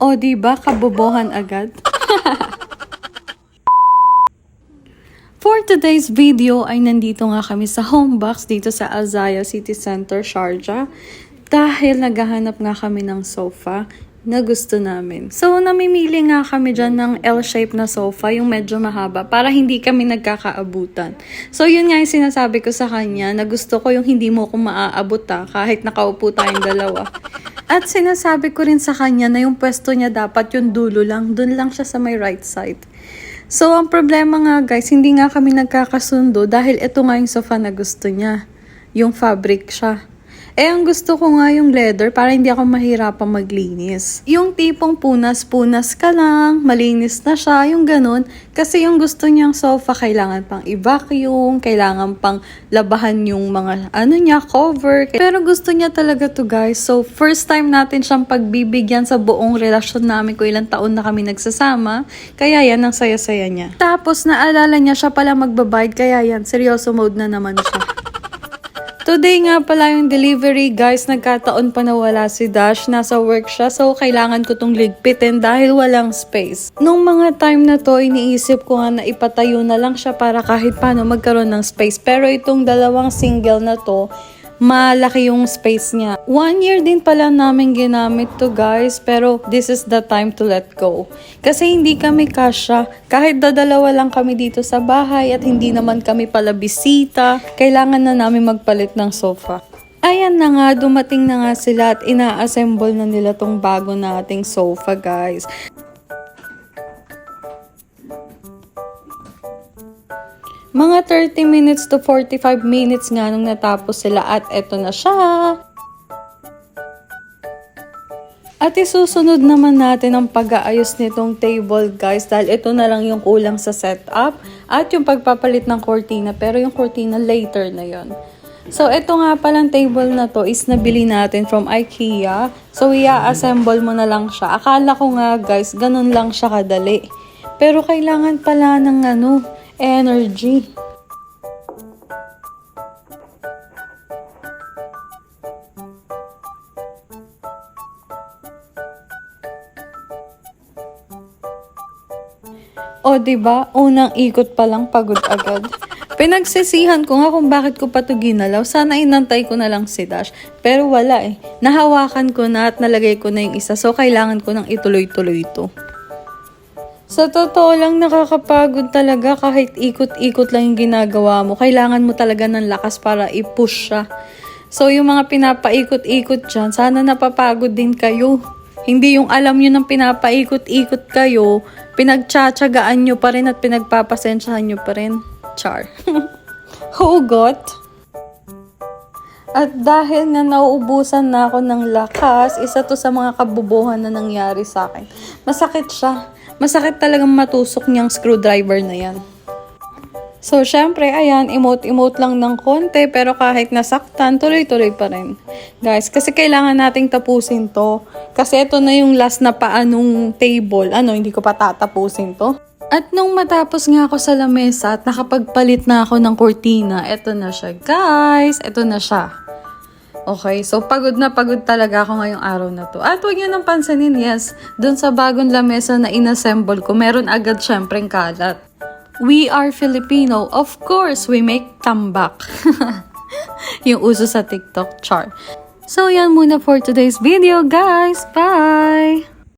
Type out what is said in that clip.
O, diba? Kabobohan agad. For today's video ay nandito nga kami sa Homebox dito sa Azaya City Center, Sharjah. Dahil naghahanap nga kami ng sofa na gusto namin. So, namimili nga kami dyan ng L-shape na sofa, yung medyo mahaba, para hindi kami nagkakaabutan. So, yun nga yung sinasabi ko sa kanya, na gusto ko yung hindi mo ko maaabot kahit nakaupo tayong dalawa. At sinasabi ko rin sa kanya na yung pwesto niya dapat yung dulo lang, dun lang siya sa may right side. So, ang problema nga guys, hindi nga kami nagkakasundo dahil ito nga yung sofa na gusto niya. Yung fabric siya. Ang gusto ko nga yung leather para hindi ako mahirapang maglinis. Yung tipong punas-punas ka lang, malinis na siya, yung ganun. Kasi yung gusto niyang sofa, kailangan pang i-vacuum, kailangan pang labahan yung mga cover. Pero gusto niya talaga to guys. So, first time natin siyang pagbibigyan sa buong relasyon namin kung ilang taon na kami nagsasama. Kaya yan, ang saya-saya niya. Tapos, naalala niya siya pala magbabayad, kaya yan, seryoso mode na naman siya. Today nga pala yung delivery guys, nagkataon pa na wala si Dash, nasa work siya, so kailangan ko tong ligpitin dahil walang space. Nung mga time na to, iniisip ko nga na ipatayo na lang siya para kahit paano magkaroon ng space. Pero itong dalawang single na to, malaki yung space niya. 1 year din pala namin ginamit to guys, pero this is the time to let go. Kasi hindi kami kasya, kahit dadalawa lang kami dito sa bahay at hindi naman kami pala bisita, kailangan na namin magpalit ng sofa. Ayan na nga, dumating na nga sila at ina-assemble na nila tong bago nating sofa guys. Mga 30 minutes to 45 minutes nga nung natapos sila at eto na siya. At isusunod naman natin ang pag-aayos nitong table guys dahil ito na lang yung kulang sa setup at yung pagpapalit ng cortina, pero yung cortina later na yon. So ito nga palang table na to is nabili natin from IKEA. So i-assemble mo na lang siya. Akala ko nga guys ganun lang siya kadali. Pero kailangan pala ng energy. O diba, unang ikot pa lang pagod agad. Pinagsisihan ko nga kung bakit ko pa ito ginalaw. Sana inantay ko na lang si Dash. Pero wala Nahawakan ko na at nalagay ko na yung isa. So kailangan ko nang ituloy-tuloy ito. Sa totoo lang, nakakapagod talaga kahit ikot-ikot lang yung ginagawa mo. Kailangan mo talaga ng lakas para i-push siya. So, yung mga pinapaikot-ikot dyan, sana napapagod din kayo. Hindi yung alam nyo ng pinapaikot-ikot kayo, pinagtsatsagaan nyo pa rin at pinagpapasensyahan nyo pa rin. Char. Hugot. At dahil nga nauubusan na ako ng lakas, isa to sa mga kabubuhan na nangyari sa akin. Masakit siya. Masakit talagang matusok niyang screwdriver na yan. So, syempre, ayan, emote-emote lang ng konti, pero kahit nasaktan, tuloy-tuloy pa rin. Guys, kasi kailangan nating tapusin to. Kasi ito na yung last na paanong table. Hindi ko pa tatapusin to. At nung matapos nga ako sa lamesa at nakapagpalit na ako ng cortina, eto na siya, guys. Eto na siya. Okay, so pagod na pagod talaga ako ngayong araw na to. At huwag nyo nang pansinin, yes, dun sa bagong lamesa na inassemble ko, meron agad syempreng kalat. We are Filipino, of course, we make tambak. Yung uso sa TikTok, char. So yan muna for today's video, guys. Bye!